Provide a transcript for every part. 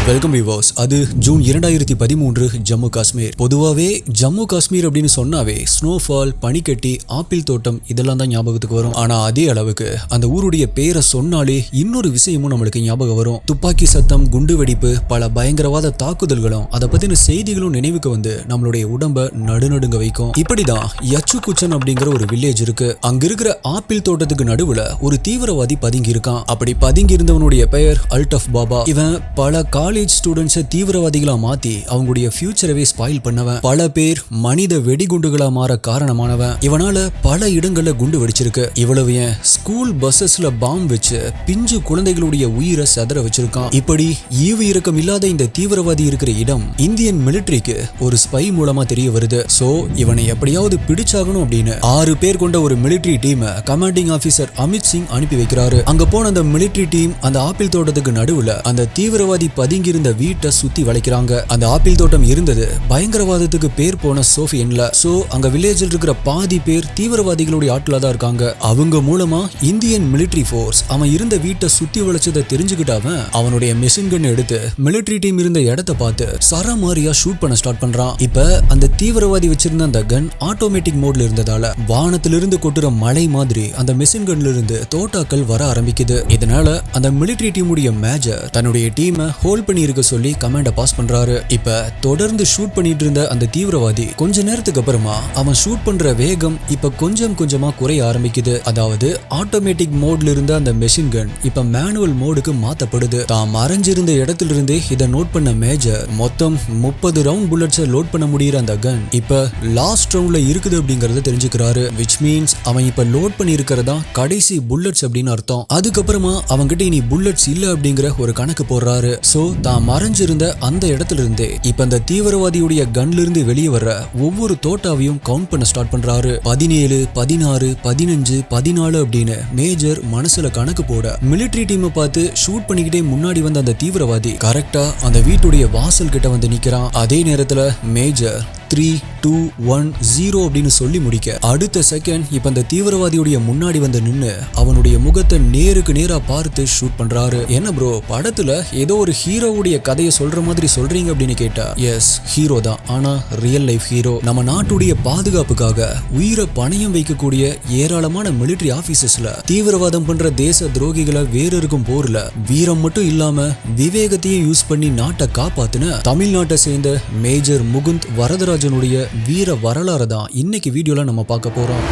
Welcome viewers. அது June 2013 Jammu Kashmir. பொதுவாகவே ஜம்மு காஷ்மீர் அப்படின்னு சொன்னாவே ஸ்னோஃபால், பனிக்கட்டி, ஆப்பிள் தோட்டம் இதெல்லாம் தான் ஞாபகத்துக்கு வரும். ஆனா அதே அளவுக்கு அந்த ஊருடைய பேரை சொன்னாலே இன்னொரு விஷயமும் நம்மளுக்கு ஞாபகம் வரும். துப்பாக்கி சத்தம், குண்டு வெடிப்பு, பல பயங்கரவாத தாக்குதல்களும் அதை பத்தின செய்திகளும் நினைவுக்கு வந்து நம்மளுடைய உடம்ப நடுநடுங்க வைக்கும். இப்படிதான் யச்சு குச்சன் அப்படிங்கிற ஒரு வில்லேஜ் இருக்கு. அங்க இருக்கிற ஆப்பிள் தோட்டத்துக்கு நடுவுல ஒரு தீவிரவாதி பதுங்கி இருக்கான். அப்படி பதுங்கி இருந்தவனுடைய பெயர் அல்டஃப் பாபா. இவன் பல காலேஜ் ஸ்டூடெண்ட்ஸை தீவிரவாதிகளா மாத்தி அவங்களுடைய ஃபியூச்சரவே ஸ்பாயில் பண்ணவன். பல பேர் மனித வெடிகுண்டுகளா மாற காரணமானவன். இவனால பல இடங்கள்ல குண்டு வெடிச்சிருக்கு. இவ்வளவு ஏன் ஸ்கூல் பஸ்ஸஸ்ல பாம்பு வச்சு பிஞ்சு குழந்தைகளுடைய உயிரை செதற வச்சிருக்கான். இப்படி ஈவு இரக்கம் இல்லாத இந்த தீவிரவாதி இருக்கிற இடம் இந்தியன் மிலிட்டரிக்கு ஒரு ஸ்பை மூலமா தெரிய வருது. சோ இவனை எப்படியாவது பிடிச்சாகணும் அப்படின்னு 6 பேர் கொண்ட ஒரு military team commanding officer Amit Singh அனுப்பி வைக்கிறாரு. அங்க போன அந்த மிலிட்டரி டீம் அந்த ஆப்பிள் தோட்டத்துக்கு நடுவுல அந்த தீவிரவாதி பதுங்கி இருந்த வீட்டை சுத்தி வளைக்கிறாங்க. அந்த ஆப்பிள் தோட்டம் இருந்தது பயங்கரவாதத்துக்கு பேர் போன சோஃபியன்ல. சோ அங்க வில்லேஜில் இருக்கிற பாதி பேர் தீவிரவாதிகளுடைய ஆட்களா தான் இருக்காங்க. அவங்க மூலமா இந்தியன் மிலிட்டரி ஃபோர்ஸ் அவன் இருந்த வீட்டை சுத்தி வளைச்சதை தெரிஞ்சுக்கிட்டாவன் அவனுடைய மிஷின் கன் எடுத்து மிலிட்டரி டீம் இருந்த இடத்தை பார்த்து சரமாரியா ஷூட் பண்ண ஸ்டார்ட் பண்றான். இப்ப அந்த தீவிரவாதி வச்சிருந்த அந்த கன் ஆட்டோமேட்டிக் மோட்ல இருந்ததால வானத்திலிருந்து கொட்டுற மழை மாதிரி அந்த மிஷின் கன்ல இருந்து தோட்டாக்கள் வர ஆரம்பிக்குது. இதனால அந்த மிலிட்டரி டீமுடைய மேஜர் தன்னுடைய டீமை ஹோல்ட் பண்ணி இருக்க சொல்லி கமாண்ட பாஸ் பண்றாரு. இப்ப தொடர்ந்து ஷூட் பண்ணிட்டு இருந்த அந்த தீவிரவாதி கொஞ்ச நேரத்துக்கு அப்புறமா அவன் ஷூட் பண்ற வேகம் இப்ப கொஞ்சம் கொஞ்சமா குறைய ஆரம்பிக்குது. அதாவது ஆட்டோமேட்டிக் மோட்ல இருந்த அந்த மெஷின் கன் இப்ப மேனுவல் மோடுக்கு மாத்தப்படுது. தான் மறைஞ்சிருந்த இடத்துல இருந்து இதை நோட் பண்ண மேஜர் மொத்தம் 30 ரவுண்ட் புல்லட்ஸை லோட் பண்ண முடியற அந்த கன் இப்ப லாஸ்ட் ரவுண்ட்ல இருக்குது அப்படிங்கறத தெரிஞ்சுக்கிறாரு. விச் மீன்ஸ் அவன் இப்ப லோட் பண்ணி இருக்கிறதா கடைசி புல்லட்ஸ் அப்படின்னு அர்த்தம். அதுக்கப்புறமா அவன்கிட்ட இனி புல்லட்ஸ் இல்ல அப்படிங்கிற ஒரு கணக்கு போடுறாரு. சோ தான் மறைஞ்சிருந்த அந்த இடத்துல இருந்து இப்ப அந்த தீவிரவாதியுடைய கன்ல இருந்து வெளியே வர்ற ஒவ்வொரு தோட்டாவையும் கவுண்ட் பண்ண ஸ்டார்ட் பண்றாரு. 17, 16, 15, 14 அப்படின்னு மேஜர் மனசுல கணக்கு போட மிலிட்டரி டீமை பார்த்து ஷூட் பண்ணிக்கிட்டே முன்னாடி வந்த அந்த தீவிரவாதி கரெக்டா அந்த வீட்டுடைய வாசல் கிட்ட வந்து நிக்கிறான். அதே நேரத்துல மேஜர் 3, 2, 1, 0 அப்படின்னு சொல்லி முடிக்க அடுத்த செகண்ட் இப்ப அந்த தீவிரவாதியுடைய முன்னாடி வந்து நின்னு அவனுடைய முகத்தை நேருக்கு நேரா பார்த்து ஷூட் பண்றாரு. என்ன ப்ரோ, படத்துல ஏதோ ஒரு ஹீரோவுடைய கதையை சொல்ற மாதிரி சொல்றீங்க அப்படின்னு கேட்டா, எஸ் ஹீரோ தான், ஆனா ரியல் லைஃப் ஹீரோ. நம்ம நாட்டுடைய பாதுகாப்புக்காக உயிரை பணயம் வைக்கக்கூடிய ஏராளமான மிலிட்டரி ஆபீசர்ஸ்ல தீவிரவாதம் பண்ற தேச துரோகிகளை வேறொருக்கும் போர்ல வீரம் மட்டும் இல்லாம விவேகத்தையும் யூஸ் பண்ணி நாட்டை காப்பாத்துன தமிழ்நாட்டை சேர்ந்த மேஜர் முகுந்த் வரதராஜனுடைய வீர வரலாறு தான் இன்னைக்கு வீடியோல நம்ம பார்க்க போறோம்.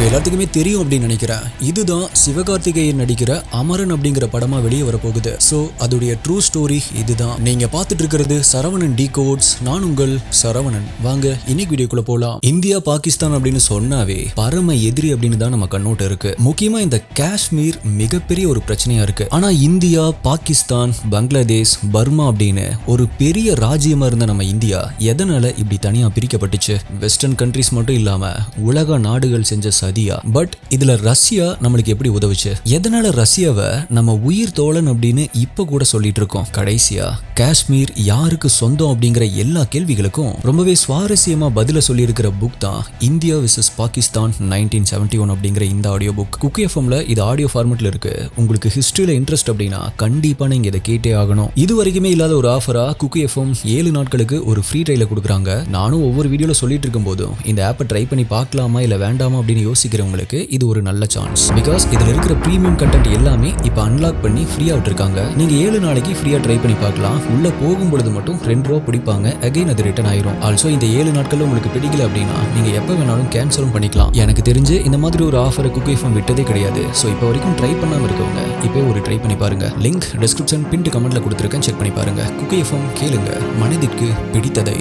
எல்லாத்துக்குமே தெரியும் அப்படின்னு நினைக்கிறேன். இதுதான் சிவகார்த்திகேயன் நடிக்கிற அமரன் அப்படிங்கிற படமா வெளியே வரப்போகுது. சோ அதோடைய ட்ரூ ஸ்டோரி இதுதான். நீங்க பார்த்துட்டு இருக்கிறது சரவணன் டிகோட்ஸ். நான் உங்கள் சரவணன். வாங்க இன்னைக்கு வீடியோக்குள்ள போலாம். இந்தியா பாகிஸ்தான் அப்படின்னு சொன்னாவே பரம எதிரி அப்படின்னு தான் நம்ம கண்ணோட்டம் இருக்கு. முக்கியமா இந்த காஷ்மீர் மிகப்பெரிய ஒரு பிரச்சனையா இருக்கு. ஆனா இந்தியா, பாகிஸ்தான், பங்களாதேஷ், பர்மா அப்படின்னு ஒரு பெரிய ராஜ்யமா இருந்த நம்ம இந்தியா எதனால இப்படி தனியா பிரிக்கப்பட்டுச்சு? வெஸ்டர்ன் கண்ட்ரிஸ் மட்டும் இல்லாம உலக நாடுகள் செஞ்ச சதியா? பட் இதுல ரஷ்யா நம்மளுக்கு எப்படி உதவுச்சு? எதனால ரஷ்யாவை நம்ம உயிர் தோழன் அப்படின்னு இப்ப கூட சொல்லிட்டு இருக்கோம்? கடைசியா காஷ்மீர் யாருக்கு சொந்தம் அப்படிங்கிற எல்லா கேள்விகளுக்கும் ரொம்பவே சுவாரஸ்யமா பதில சொல்லி இருக்கிற புக் தான் இந்தியா விசஸ் பாகிஸ்தான் 1971 அப்படிங்கிற இந்த ஆடியோ புக். குக்கி எஃப்எம்ல இது ஆடியோ ஃபார்மேட்ல இருக்கு. உங்களுக்கு ஹிஸ்டரியில இன்ட்ரெஸ்ட் அப்படின்னா கண்டிப்பா நீங்க இதை கேட்டே ஆகணும். இது வரைக்குமே இல்லாத ஒரு ஆஃபரா குக்கி எஃப்எம் 7 நாட்களுக்கு ஒரு ஃப்ரீ ட்ரையல கொடுக்குறாங்க. நானும் ஒவ்வொரு வீடியோல சொல்லிட்டு இருக்கும் போதும் இந்த ஆப்பை ட்ரை பண்ணி பார்க்கலாமா இல்ல வேண்டாமா அப்படின்னு யோசிக்கிறவங்களுக்கு இது ஒரு நல்ல சான்ஸ். பிகாஸ் இதுல இருக்கிற பிரீமியம் கண்டென்ட் எல்லாமே இப்ப அன்லாக் பண்ணி ஃப்ரீயா விட்டுருக்காங்க. நீங்க 7 நாளைக்கு ஃப்ரீயா ட்ரை பண்ணி பார்க்கலாம். உள்ள போகும்பொழுது மட்டும் 2 ரூபா பிடிப்பாங்க. அகைன் அது ரிட்டர்ன் ஆயிரும். ஆல்சோ இந்த 7 நாட்கள்ல உங்களுக்கு பிடிக்கல அப்படின்னா நீங்க எப்ப வேணாலும் கேன்சலும் பண்ணிக்கலாம். எனக்கு தெரிஞ்சு இந்த மாதிரி ஒரு ஆஃபரை குக்கி எஃப்எம் விட்டதே கிடையாது. சோ இப்போ வரைக்கும் ட்ரை பண்ணாம இருக்கவங்க இப்போ ஒரு ட்ரை பண்ணி பாருங்க. லிங்க் டிஸ்கிரிப்ஷன் பின்ட் கமெண்ட்ல கொடுத்துருக்கேன், செக் பண்ணி பாருங்க. குக்கி எஃப்எம் கேளுங்க, மனதிற்கு பிடித்ததை.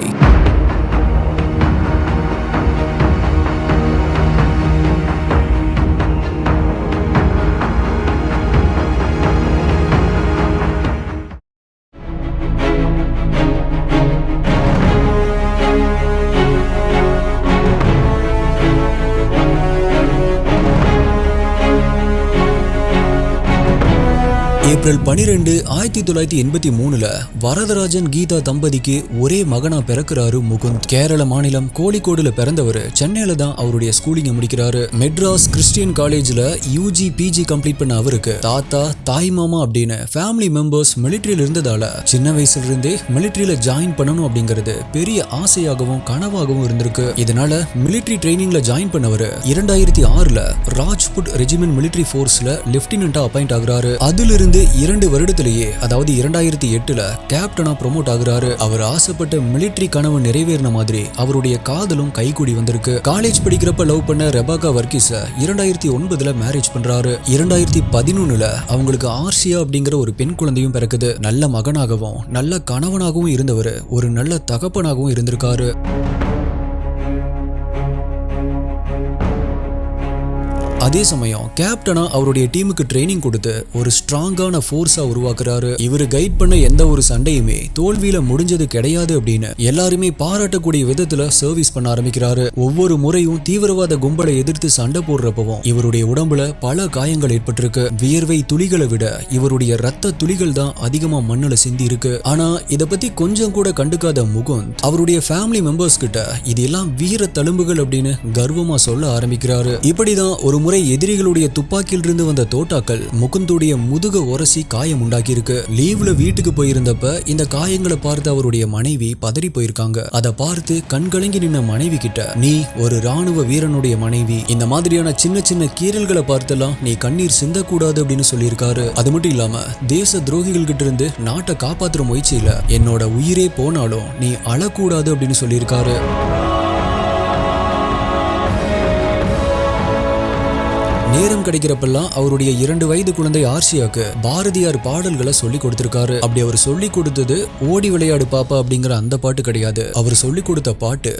ஏப்ரல் 12, 1983 வரதராஜன் கீதா தம்பதிக்கு ஒரே மகனா பிறக்கிறாரு முகுந்த். கேரள மாநிலம் கோழிக்கோடுல பிறந்தவர். சென்னையில தான் அவருடைய ஸ்கூலிங்க முடிக்கிறாரு. மெட்ராஸ் கிறிஸ்டியன் காலேஜ்ல யூஜி பிஜி கம்ப்ளீட் பண்ண அவருக்கு தாத்தா தாய் மாமா அப்படின்னு ஃபேமிலி மெம்பர்ஸ் மிலிட்டரியில இருந்ததால சின்ன வயசுல இருந்தே மிலிட்டரியில ஜாயின் பண்ணணும் அப்படிங்கிறது பெரிய ஆசையாகவும் கனவாகவும் இருந்திருக்கு. இதனால மிலிட்டரி ட்ரைனிங்ல ஜாயின் பண்ணவர் 2006 ராஜ்புட் ரெஜிமெண்ட் மிலிட்டரி போர்ஸ்ல லெப்டினன்டா அப்பாயிண்ட் ஆகுறாரு. அதிலிருந்து 2 வருடத்திலேயே அதாவது 2008 கேப்டனா ப்ரொமோட் ஆகுறாரு. அவர் ஆசைப்பட்ட மிலிட்டரி கனவு நிறைவேறின மாதிரி அவருடைய காதலும் கைகூடி வந்திருக்கு. காலேஜ் படிக்கிறப்ப லவ் பண்ண ரெபாக்கா வர்கீஸ 2009 மேரேஜ் பண்றாரு. 2011 அவங்களுக்கு ஆர்சியா அப்படிங்கிற ஒரு பெண் குழந்தையும் பிறக்குது. நல்ல மகனாகவும் நல்ல கணவனாகவும் இருந்தவர் ஒரு நல்ல தகப்பனாகவும் இருந்திருக்காரு. அதே சமயம் கேப்டனா அவருடைய டீமுக்கு ட்ரைனிங் கொடுத்து ஒரு ஸ்ட்ராங்கான ஃபோர்ஸா உருவாக்குறாரு. இவரு கைட் பண்ண எந்த ஒரு சண்டையுமே தோல்வியில முடிஞ்சது கிடையாது அப்படின்னு எல்லாருமே பாராட்டக்கூடிய விதத்துல சர்வீஸ் பண்ண ஆரம்பிக்கிறாரு. ஒவ்வொரு முறையும் தீவிரவாத கும்பலை எதிர்த்து சண்டை போடுறப்பவும் இவருடைய உடம்புல பல காயங்கள் ஏற்பட்டிருக்கு. வியர்வை துளிகளை விட இவருடைய ரத்த துளிகள் தான் அதிகமா மண்ணுல சிந்தி இருக்கு. ஆனா இத பத்தி கொஞ்சம் கூட கண்டுக்காத முகுந்த் அவருடைய ஃபேமிலி மெம்பர்ஸ் கிட்ட இதெல்லாம் வீர தழும்புகள் அப்படின்னு கர்வமா சொல்ல ஆரம்பிக்கிறாரு. இப்படிதான் ஒரு முறை எதிரிகளுடைய துப்பாக்கியில் இருந்து வந்த தோட்டாக்கள் முகுந்துடைய முதுக உரசி காயம் உண்டாக்கி இருக்கு. லீவ்ல வீட்டுக்கு போயிருந்தப்ப இந்த காயங்களை பார்த்து அவருடைய மனைவி பதறி போயிருக்காங்க. அதை பார்த்து கண்கலங்கி நின்ன மனைவி கிட்ட, நீ ஒரு ராணுவ வீரனுடைய மனைவி, இந்த மாதிரியான சின்ன சின்ன கீறல்களை பார்த்தெல்லாம் நீ கண்ணீர் சிந்தக்கூடாது அப்படின்னு சொல்லியிருக்காரு. அது மட்டும் இல்லாம தேச துரோகிகள் கிட்ட இருந்து நாட்டை காப்பாற்றுற முயற்சியில என்னோட உயிரே போனாலும் நீ அழக்கூடாது அப்படின்னு சொல்லியிருக்காரு. நேரம் கிடைக்கிறப்பெல்லாம் அவருடைய 2 வயது குழந்தை ஆர்சியாக்கு பாரதியார் பாடல்களை சொல்லி கொடுத்திருக்காரு. அப்படி அவர் சொல்லி கொடுத்தது ஓடி விளையாடு பாப்பா அப்படிங்கிற அந்த பாட்டு கிடையாது. அவர் சொல்லி கொடுத்த பாட்டு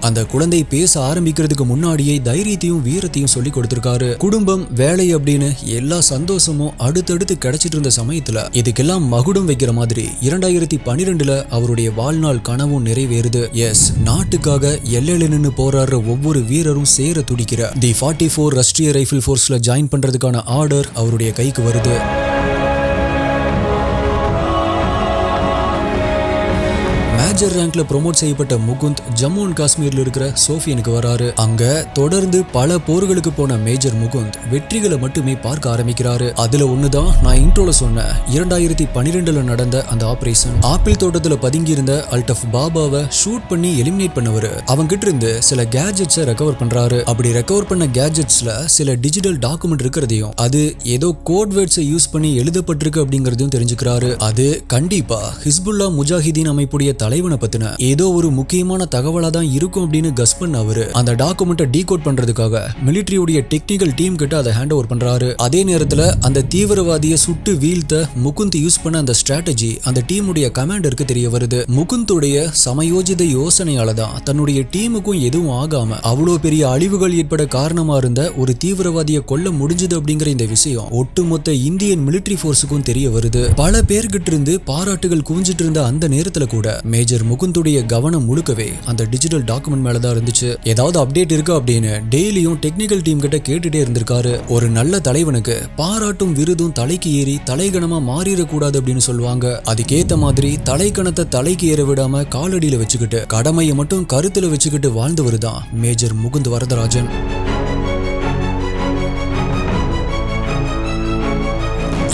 அந்த குழந்தை பேச ஆரம்பிக்கிறதுக்கு முன்னாடியே தைரியத்தையும் வீரத்தையும் சொல்லி கொடுத்திருக்காரு. குடும்பம் வேலை அப்படின்னு எல்லா சந்தோஷமும் அடுத்தடுத்து கிடைச்சிட்டு இருந்த சமயத்துல இதுக்கெல்லாம் மகுடம் வைக்கிற மாதிரி 2012 அவருடைய வாழ்நாள் கனவும் நிறைவேறுது. எஸ், நாட்டுக்காக எல்லையில நின்று போராடுற ஒவ்வொரு வீரரும் சேர துடிக்கிற தி 44 ராஷ்டிரிய ரைஃபிள் போர்ஸ்ல ஜாயின் பண்றதுக்கான ஆர்டர் அவருடைய கைக்கு வருது. மேஜர் ரேங்க்ல ப்ரொமோட் செய்யப்பட்ட முகுந்த் ஜம்மு அண்ட் காஷ்மீர்ல இருக்கிற சோஃபியனுக்கு வராரு. அங்க தொடர்ந்து பல போர்களுக்கு போன மேஜர் முகுந்த் வெற்றிகளை மட்டுமே பார்க்க ஆரம்பிக்கிறாரு. அதுல ஒண்ணுதான் நான் இன்ட்ரோல சொன்ன 2012 நடந்த அந்த ஆபரேஷன். ஆப்பிள் தோட்டத்துல பதுங்கி இருந்த அல்டஃப் பாபாவை ஷூட் பண்ணி எலிமினேட் பண்ணவர். அவங்க கிட்ட இருந்து சில கேஜெட்ஸை ரெக்கவர் பண்றாரு. அப்படி ரெக்கவர் பண்ண கேஜெட்ஸ்ல சில டிஜிட்டல் டாக்குமெண்ட் இருக்கிறதையும் அது ஏதோ கோட் வேர்ட்ஸை யூஸ் பண்ணி எழுதப்பட்டிருக்கு அப்படிங்கறதையும் தெரிஞ்சுக்கிறாரு. அது கண்டிப்பா ஹிஸ்புல்லா முஜாஹிதீன் அமைப்புடைய தலைவனை பத்தின ஏதோ ஒரு முக்கியமான தகவலா தான் இருக்கும் அப்படின்னு கஸ் பண்ண அவரு அந்த டாக்குமெண்ட்டை டீகோட் பண்றதுக்காக மிலிட்டரியுடைய டெக்னிக்கல் டீம் கிட்ட அதை ஹேண்ட் ஓவர் பண்றாரு. அதே நேரத்துல அந்த தீவிரவாதியை சுட்டு வீழ்த்த முகுந்த் யூஸ் பண்ண அந்த ஸ்ட்ராட்டஜி அந்த டீமுடைய கமாண்டருக்கு தெரிய வருது. முகுந்துடைய சமயோஜித யோசனையால தான் தன்னுடைய டீமுக்கும் எதுவும் ஆகாம அவ்வளவு பெரிய அழிவுகள் ஏற்பட காரணமா இருந்த ஒரு தீவிரவாதியை கொல்ல முடிஞ்சது அப்படிங்கிற இந்த விஷயம் ஒட்டுமொத்த இந்தியன் மிலிட்டரி போர்ஸுக்கும் தெரிய வருது. பல பேர்கிட்ட இருந்து பாராட்டுகள் குவிஞ்சிட்டு இருந்த அந்த நேரத்துல கூட மேஜர் முகுந்துடைய கவனம் முழுக்கவே அந்த டிஜிட்டல் டாக்குமெண்ட் மேலதான் இருந்துச்சு. ஏதாவது அப்டேட் இருக்கு அப்படின்னு டெய்லியும் டெக்னிக்கல் டீம் கிட்ட கேட்டுட்டே இருந்திருக்காரு. ஒரு நல்ல தலைவனுக்கு பாராட்டும் விருதும் தலைக்கு ஏறி தலைகணமா மாறிடக்கூடாது அப்படின்னு சொல்லுவாங்க. அதுக்கேத்த மாதிரி தலைக்கணத்தை தலைக்கு ஏற விடாம காலடியில வச்சுக்கிட்டு கடமையை மட்டும் கருத்துல வச்சுக்கிட்டு வாழ்ந்தவர் தான் மேஜர் முகுந்த் வரதராஜன்.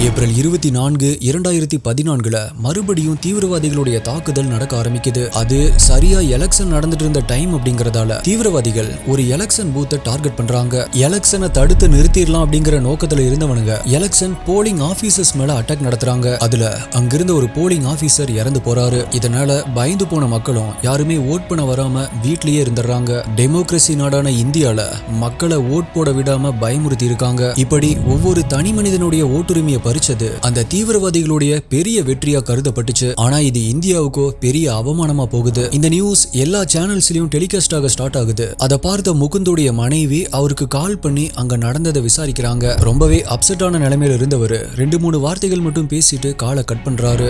ஏப்ரல் 24, 2014 மறுபடியும் தீவிரவாதிகளுடைய தாக்குதல் நடக்க ஆரம்பிக்குது. அது சரியா எலெக்ஷன் நடந்துட்டு இருந்த டைம் அப்படிங்கறதால தீவிரவாதிகள் ஒரு எலெக்ஷன் பூத்தை டார்கெட் பண்றாங்க. எலெக்ஷனை தடுத்து நிறுத்திடலாம் அப்படிங்கிற நோக்கத்துல இருந்தவனுங்க எலெக்ஷன் போலிங் ஆபீசர்ஸ் மேல அட்டாக் நடத்துறாங்க. அதுல அங்கிருந்த ஒரு போலிங் ஆபீசர் இறந்து போறாரு. இதனால பயந்து போன மக்களும் யாருமே ஓட் பண்ண வராம வீட்லயே இருந்துடுறாங்க. டெமோக்ரஸி நாடான இந்தியால மக்களை ஓட் போட விடாம பயமுறுத்தி இருக்காங்க. இப்படி ஒவ்வொரு தனி மனிதனுடைய ஓட்டுரிமையை பறிச்சு அழிச்சது அந்த தீவிரவாதிகளுடைய பெரிய வெற்றியா கருதப்பட்டுச்சு. ஆனா இது இந்தியாவுக்கோ பெரிய அவமானமா போகுது. இந்த நியூஸ் எல்லா சேனல்ஸ்லயும் டெலிகாஸ்ட் ஆக ஸ்டார்ட் ஆகுது. அதை பார்த்த முகுந்தோடைய மனைவி அவருக்கு கால் பண்ணி அங்க நடந்ததை விசாரிக்கிறாங்க. ரொம்பவே அப்செட்டான நிலைமையில இருந்தவர் 2-3 வார்த்தைகள் மட்டும் பேசிட்டு காலை கட் பண்றாரு.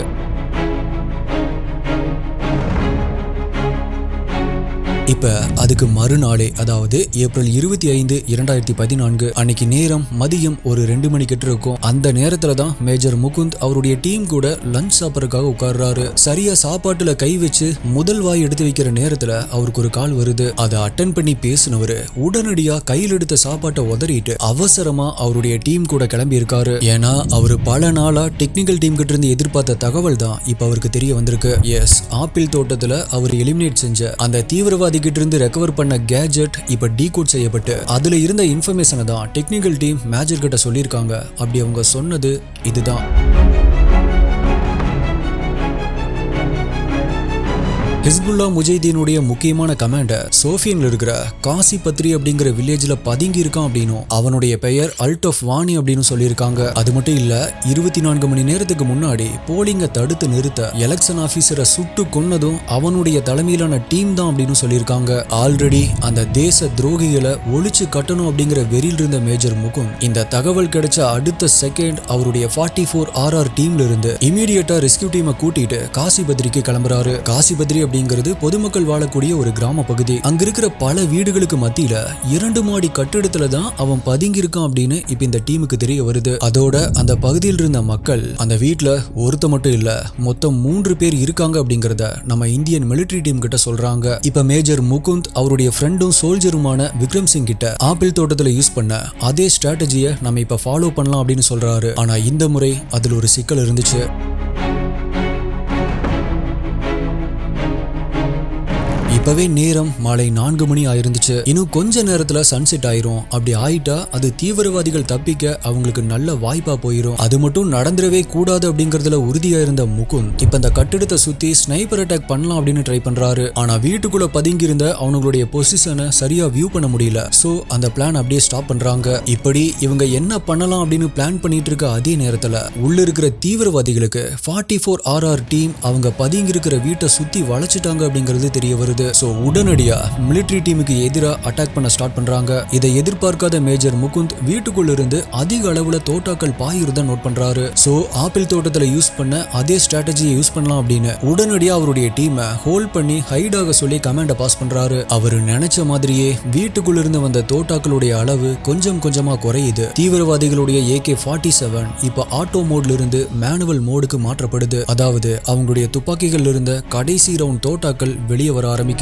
இப்ப அதுக்கு மறுநாளே, அதாவது ஏப்ரல் 25, 2014 அன்னைக்கு நேரம் மதியம் ஒரு 2 மணி கிட்ட இருக்கும். அந்த நேரத்துல தான் மேஜர் முகுந்த் அவருடைய டீம் கூட லஞ்ச் சாப்பிடறதுக்காக உட்கார்றாரு. சரியா சாப்பாட்டுல கை வச்சு முதல் வாய் எடுத்து வைக்கிற நேரத்துல அவருக்கு ஒரு கால் வருது. அதை அட்டன் பண்ணி பேசினவரு உடனடியா கையில் எடுத்த சாப்பாட்டை உதறிட்டு அவசரமா அவருடைய டீம் கூட கிளம்பி இருக்காரு. ஏன்னா அவரு பல நாளா டெக்னிக்கல் டீம் கிட்ட இருந்து எதிர்பார்த்த தகவல் தான் இப்ப அவருக்கு தெரிய வந்திருக்கு. எஸ், ஆப்பிள் தோட்டத்துல அவர் எலிமினேட் செஞ்ச அந்த தீவிரவாதி கிட்ட இருந்து ரெக்கவர் பண்ண கேஜெட் இப்ப டீகோட் செய்யப்பட்டு அதுல இருந்த இன்ஃபர்மேஷனை தான் டெக்னிக்கல் டீம் மேஜர் கிட்ட சொல்லியிருக்காங்க. அப்படி அவங்க சொன்னது இதுதான். ஹிஸ்புல்லா முஜைதீனுடைய முக்கியமான கமாண்டர் சோஃபியன்ல இருக்கிற காசி பத்ரி அப்படிங்கிற வில்லேஜ்ல பதுங்கி இருக்கான் அப்படின்னும் அவனுடைய பெயர் அல்டஃப் வானி அப்படின்னு சொல்லியிருக்காங்க. அது மட்டும் இல்ல, 24 மணி நேரத்துக்கு முன்னாடி போலிங்க தடுத்து நிறுத்த எலெக்ஷன் ஆபீசரை சுட்டு கொன்னதும் அவனுடைய தலைமையிலான டீம் தான் அப்படின்னு சொல்லியிருக்காங்க. ஆல்ரெடி அந்த தேச துரோகிகளை ஒழிச்சு கட்டணும் அப்படிங்கிற வெறியில் இருந்த மேஜர் முகுந்த் இந்த தகவல் கிடைச்ச அடுத்த செகண்ட் அவருடைய 44 RR டீம்ல இருந்து இமீடியட்டா ரெஸ்கியூ டீமை கூட்டிட்டு காசி பத்ரிக்கு கிளம்புறாரு. காசி பத்ரி அப்படிங்கிறது பொதுமக்கள் வாழக்கூடிய ஒரு கிராம பகுதி. அங்க இருக்கிற பல வீடுகளுக்கு மத்தியில 2 மாடி கட்டிடத்துல தான் அவன் பதுங்கி இருக்கான் அப்படின்னு இப்ப இந்த டீமுக்கு தெரிய வருது. அதோட அந்த பகுதியில் இருந்த மக்கள் அந்த வீட்டுல ஒருத்த மட்டும் இல்ல, மொத்தம் 3 பேர் இருக்காங்க அப்படிங்கறத நம்ம இந்தியன் மிலிட்டரி டீம் கிட்ட சொல்றாங்க. இப்ப மேஜர் முகுந்த் அவருடைய ஃப்ரெண்டும் சோல்ஜருமான விக்ரம் சிங் கிட்ட ஆப்பிள் தோட்டத்துல யூஸ் பண்ண அதே ஸ்ட்ராட்டஜியை நம்ம இப்ப ஃபாலோ பண்ணலாம் அப்படின்னு சொல்றாரு. ஆனா இந்த முறை அதுல ஒரு சிக்கல் இருந்துச்சு. இப்பவே நேரம் மாலை 4 மணி ஆயிருந்துச்சு. இன்னும் கொஞ்ச நேரத்துல சன்செட் ஆயிரும். அப்படி ஆயிட்டா அது தீவிரவாதிகள் தப்பிக்க அவங்களுக்கு நல்ல வாய்ப்பா போயிரும். அது மட்டும் நடந்துடவே கூடாது அப்படிங்கறதுல உறுதியா இருந்த முகுந்த் இப்ப இந்த கட்டிடத்தை சுத்தி ஸ்னைப்பர் அட்டாக் பண்ணலாம் அப்படின்னு ட்ரை பண்றாரு. ஆனா வீட்டுக்குள்ள பதுங்கி இருந்த அவங்களுடைய பொசிஷனை சரியா வியூ பண்ண முடியல. சோ அந்த பிளான் அப்படியே ஸ்டாப் பண்றாங்க. இப்படி இவங்க என்ன பண்ணலாம் அப்படின்னு பிளான் பண்ணிட்டு இருக்க அதே நேரத்துல உள்ள இருக்கிற தீவிரவாதிகளுக்கு 44 RR டீம் அவங்க பதுங்கி இருக்கிற வீட்டை சுத்தி வளைச்சிட்டாங்க அப்படிங்கிறது தெரிய வருது. சோ உடனடியா மிலிட்டரி டீமுக்கு எதிராக அட்டாக் பண்ண ஸ்டார்ட் பண்றாங்க. இதை எதிர்பார்க்காத மேஜர் முகுந்த் வீட்டுக்குள்ள இருந்து அதிக அளவுல தோட்டாக்கள் பாயிருத நோட் பண்றாரு. சோ ஆப்பிள் தோட்டத்துல யூஸ் பண்ண அதே ஸ்ட்ராட்டஜியை யூஸ் பண்ணலாம் அப்படின்னு உடனடியா அவருடைய டீமை ஹோல்ட் பண்ணி ஹைடாக சொல்லி கமாண்ட பாஸ் பண்றாரு. அவரு நினைச்ச மாதிரியே வீட்டுக்குள்ள இருந்து வந்த தோட்டாக்களுடைய அளவு கொஞ்சம் கொஞ்சமா குறையுது. தீவிரவாதிகளுடைய AK-47 இப்ப ஆட்டோ மோட்ல இருந்து மேனுவல் மோடுக்கு மாற்றப்படுது. அதாவது அவங்களுடைய துப்பாக்கிகள் இருந்த கடைசி ரவுண்ட் தோட்டாக்கள் வெளியே வர ஆரம்பிக்குது.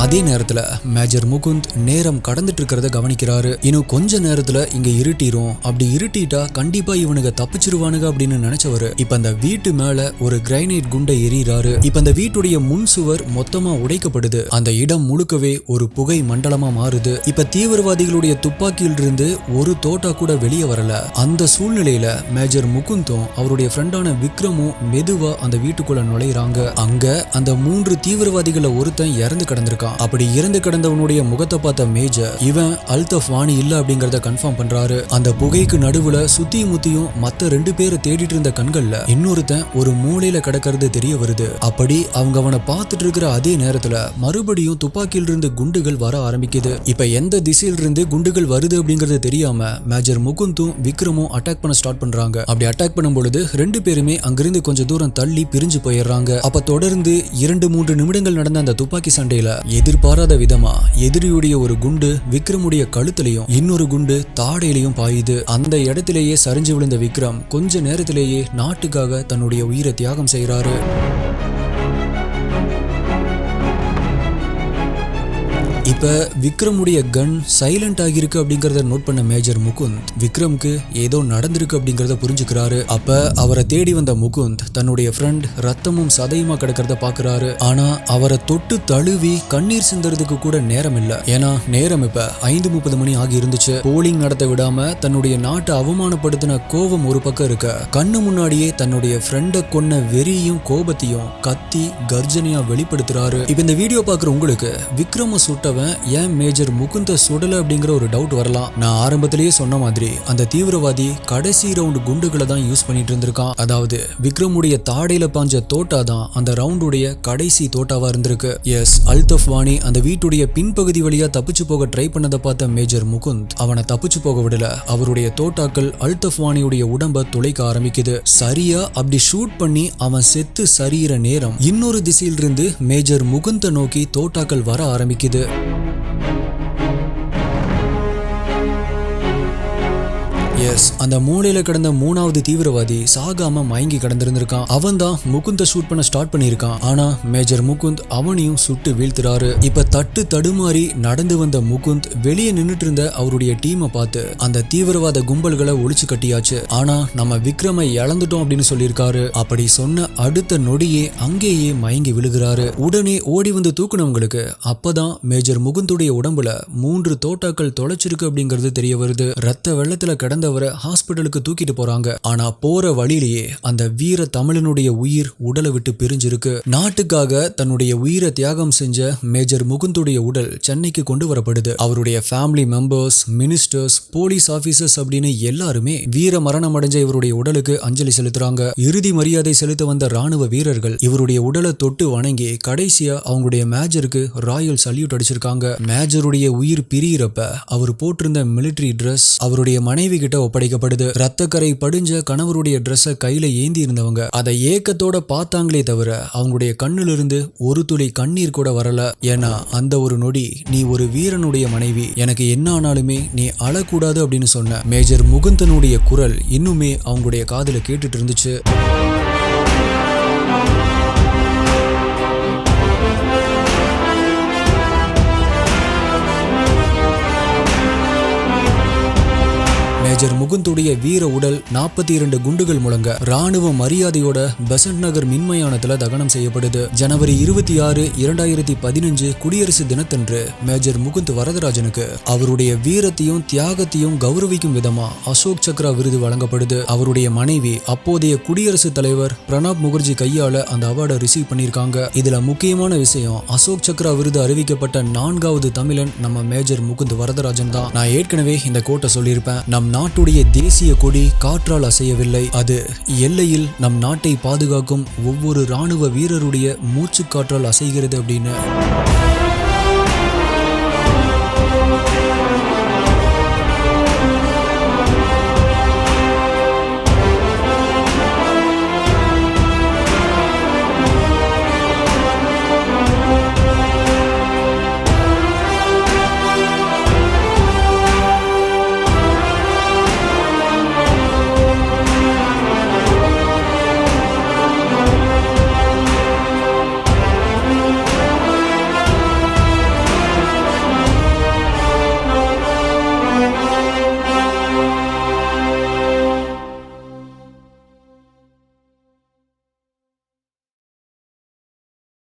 அதே நேரத்துல மேஜர் முகுந்த் நேரம் கடந்துட்டு இருக்கிறத கவனிக்கிறாரு. இன்னும் கொஞ்ச நேரத்துல இங்க இருட்டிரும். அப்படி இருட்டிட்டா கண்டிப்பா இவனுங்க தப்பிச்சிருவானுங்க அப்படின்னு நினைச்சவரு இப்ப அந்த வீட்டு மேல ஒரு கிரைனைட் குண்டை எறிறாரு. இப்ப அந்த வீட்டுடைய முன் சுவர் மொத்தமா உடைக்கப்படுது. அந்த இடம் முழுக்கவே ஒரு புகை மண்டலமா மாறுது. இப்ப தீவிரவாதிகளுடைய துப்பாக்கியில் இருந்து ஒரு தோட்டா கூட வெளியே வரல. அந்த சூழ்நிலையில மேஜர் முகுந்தும் அவருடைய ஃப்ரெண்டான விக்ரமும் மெதுவா அந்த வீட்டுக்குள்ள நுழையிறாங்க. அங்க அந்த 3 தீவிரவாதிகளை ஒருத்தன் இறந்து கிடந்திருக்கான். அப்படி இறந்து கிடந்தவனுடைய முகத்தை பார்த்த மேஜர் இவன் அல்தஃப் வானி இல்ல அப்படிங்கறத கன்ஃபார்ம் பண்றாரு. அந்த புகைக்கு நடுவுல சுத்தி முத்தியும் மத்த 2 பேரை தேடிட்டு இருந்த கண்கள்ல இன்னொருத்தன் ஒரு மூலையில கிடக்கிறது தெரிய வருது. அப்படி அவங்க அவனை பார்த்துட்டு இருக்கிற அதே நேரத்துல மறுபடியும் துப்பாக்கியில இருந்து குண்டுகள் வர ஆரம்பிக்குது. இப்ப எந்த திசையில இருந்து குண்டுகள் வருது அப்படிங்கறது தெரியாம மேஜர் முகுந்தும் விக்ரமும் அட்டாக் பண்ண ஸ்டார்ட் பண்றாங்க. அப்படி அட்டாக் பண்ணும் பொழுது 2 பேருமே அங்கிருந்து கொஞ்சம் தூரம் தள்ளி பிரிஞ்சு போயிடுறாங்க. அப்ப தொடர்ந்து 2-3 நிமிடங்கள் நடந்த அந்த துப்பாக்கி சண்டையில எதிர்பாராத விதமா எதிரியுடைய ஒரு குண்டு விக்ரமுடைய கழுத்திலையும் இன்னொரு குண்டு தாடையிலையும் பாயுது. அந்த இடத்திலேயே சரிஞ்சு விழுந்த விக்ரம் கொஞ்ச நேரத்திலேயே நாட்டுக்காக தன்னுடைய உயிரை தியாகம் செய்யறாரு. இப்ப விக்ரமுடைய கன் சைலண்ட் ஆகிருக்கு அப்படிங்கறத நோட் பண்ண மேஜர் முகுந்த் விக்ரம்க்கு ஏதோ நடந்திருக்கு அப்படிங்கறத புரிஞ்சுக்கிறாரு. அப்ப அவரை தேடி வந்த முகுந்த் தன்னுடைய ஃப்ரெண்ட் ரத்தமும் சதையுமா கிடக்கிறத பாக்குறாரு. ஆனா அவரை தொட்டு தழுவி கண்ணீர் சிந்தறதுக்கு கூட நேரம் இல்ல. ஏன்னா நேரம் இப்ப 5:30 மணி ஆகி இருந்துச்சு. போலிங் நடத்த விடாம தன்னுடைய நாட்டை அவமானப்படுத்தின கோபம் ஒரு பக்கம் இருக்க, கண்ணு முன்னாடியே தன்னுடைய ஃப்ரெண்டை கொன்ன வெறியும் கோபத்தையும் கத்தி கர்ஜனையா வெளிப்படுத்துறாரு. இப்ப இந்த வீடியோ பாக்குற உங்களுக்கு விக்ரம சுட்டவன் ஏன் மேஜர் முகுந்த சுடல அப்படிங்கிற ஒரு டவுட் வரலாம். நான் ஆரம்பத்திலேயே சொன்ன மாதிரி அந்த தீவிரவாதி கடைசி ரவுண்ட் குண்டுகளை தான் யூஸ் பண்ணிட்டு இருந்திருக்கான். அதாவது விக்ரமுடைய தாடையில பாஞ்ச தோட்டா தான் அந்த ரவுண்டுடைய கடைசி தோட்டாவா இருந்திருக்கு. எஸ், அல்தஃப் வாணி அந்த வீட்டுடைய பின்பகுதி வழியா தப்பிச்சு போக ட்ரை பண்ணதை பார்த்த மேஜர் முகுந்த் அவனை தப்பிச்சு போக விடல. அவருடைய தோட்டாக்கள் அல்தஃப் வாணியுடைய உடம்ப துளைக்க ஆரம்பிக்குது. சரியா அப்படி ஷூட் பண்ணி அவன் செத்து சரியிற நேரம் இன்னொரு திசையிலிருந்து மேஜர் முகுந்த நோக்கி தோட்டாக்கள் வர ஆரம்பிக்குது. எஸ், அந்த மூலையில கிடந்த மூணாவது தீவிரவாதி சாகாம மயங்கி கிடந்திருந்திருக்கான். அவன் தான் முகுந்த ஷூட் பண்ண ஸ்டார்ட் பண்ணிருக்கான். ஆனா மேஜர் முகுந்த் அவனையும் சுட்டு வீழ்த்துறாரு. இப்ப தட்டு தடுமாறி நடந்து வந்த முகுந்த் வெளியே நின்னுட்டு இருந்த அவருடைய டீமை பார்த்து அந்த தீவிரவாத கும்பல்களை ஒழிச்சு கட்டியாச்சு, ஆனா நம்ம விக்ரமை இழந்துட்டோம் அப்படின்னு சொல்லியிருக்காரு. அப்படி சொன்ன அடுத்த நொடியே அங்கேயே மயங்கி விழுகிறாரு. உடனே ஓடி வந்து தூக்குனவங்களுக்கு அப்பதான் மேஜர் முகுந்துடைய உடம்புல 3 தோட்டாக்கள் தொலைச்சிருக்கு அப்படிங்கிறது தெரிய வருது. ரத்த வெள்ளத்துல கிடந்த ஹாஸ்பிட்டலுக்கு தூக்கிட்டு போறாங்க. ஆனா போற வழியிலேயே அந்த வீர தமிழனுடைய உயிர் உடலை விட்டு பிரிஞ்சிருக்கு. நாட்டுக்காக தன்னுடைய உயிரை தியாகம் செஞ்ச மேஜர் முகுந்துடைய உடல் சென்னைக்கு கொண்டு வரப்படுது. அவருடைய family members, ministers, police officers அப்படின்னு எல்லாருமே வீர மரணம் அடைஞ்ச இவருடைய உடலுக்கு அஞ்சலி செலுத்துறாங்க. இறுதி மரியாதை செலுத்த வந்த ராணுவ வீரர்கள் இவருடைய உடலை தொட்டு வணங்கி கடைசியா அவங்களுடைய மேஜருக்கு ராயல் சல்யூட் அடிச்சிருக்காங்க. மேஜருடைய உயிர் பிரியறப்ப அவர் போட்டிருந்த மிலிட்டரி டிரெஸ் அவருடைய மனைவி கிட்ட ஒப்படைக்கப்படுது. ரத்தக்கரை படிஞ்ச கணவருடைய டிரெஸ்ஸை கையில ஏந்தி இருந்தவங்க அதை ஏக்கத்தோட பார்த்தாங்களே தவிர அவங்களுடைய கண்ணுல இருந்து ஒரு துளி கண்ணீர் கூட வரல. ஏன்னா அந்த ஒரு நொடி நீ ஒரு வீரனுடைய மனைவி, எனக்கு என்ன ஆனாலுமே நீ அழக்கூடாது அப்படின்னு சொன்ன மேஜர் முகுந்தனுடைய குரல் இன்னுமே அவங்களுடைய காதுல கேட்டுட்டு இருந்துச்சு. மேஜர் முகுந்துடைய வீர உடல் 42 குண்டுகள் முழங்க ராணுவ மரியாதையோட பெசன்ட் நகர் மின்மயானத்துல தகனம் செய்யப்படுது. ஜனவரி 26, 2015 குடியரசு தினத்தன்று மேஜர் முகுந்த் வரதராஜனுக்கு அவருடைய வீரத்தையும் தியாகத்தையும் கௌரவிக்கும் விதமா அசோக் சக்ரா விருது வழங்கப்படுது. அவருடைய மனைவி அப்போதைய குடியரசுத் தலைவர் பிரணாப் முகர்ஜி கையால அந்த அவார்டை ரிசீவ் பண்ணிருக்காங்க. இதுல முக்கியமான விஷயம், அசோக் சக்ரா விருது அறிவிக்கப்பட்ட 4வது தமிழன் நம்ம மேஜர் முகுந்த் வரதராஜன் தான். நான் ஏற்கனவே இந்த கோட்டை சொல்லியிருப்பேன், நம் நாட்டுடைய தேசிய கொடி காற்றால் அசையவில்லை, அது எல்லையில் நம் நாட்டை பாதுகாக்கும் ஒவ்வொரு ராணுவ வீரருடைய மூச்சு காற்றால் அசைகிறது அப்படின்னு.